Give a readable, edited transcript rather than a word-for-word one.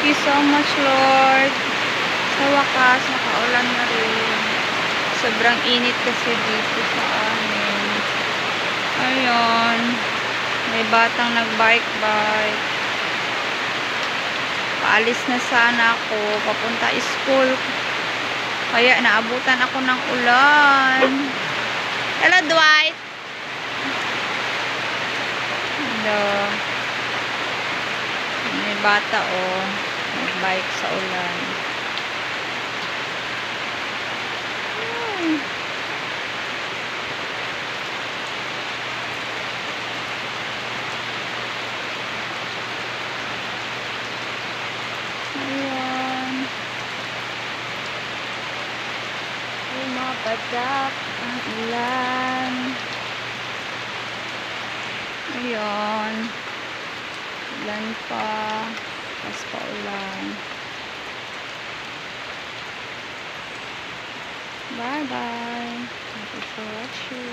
you so much, Lord. Sa wakas, nakaulan na rin. Sobrang init kasi dito sa amin. Ayun. May batang nag-bike-bike. Paalis na sana ako. Papunta school. Kaya naabutan ako ng ulan. Hello, Dwight. Hello. May bata, oh. Nag-bike sa ulan. Ayan. Bumabadak ang ulan. Ayan. Ulan pa. Tapos pa ulan. Bye-bye. Thank you for watching.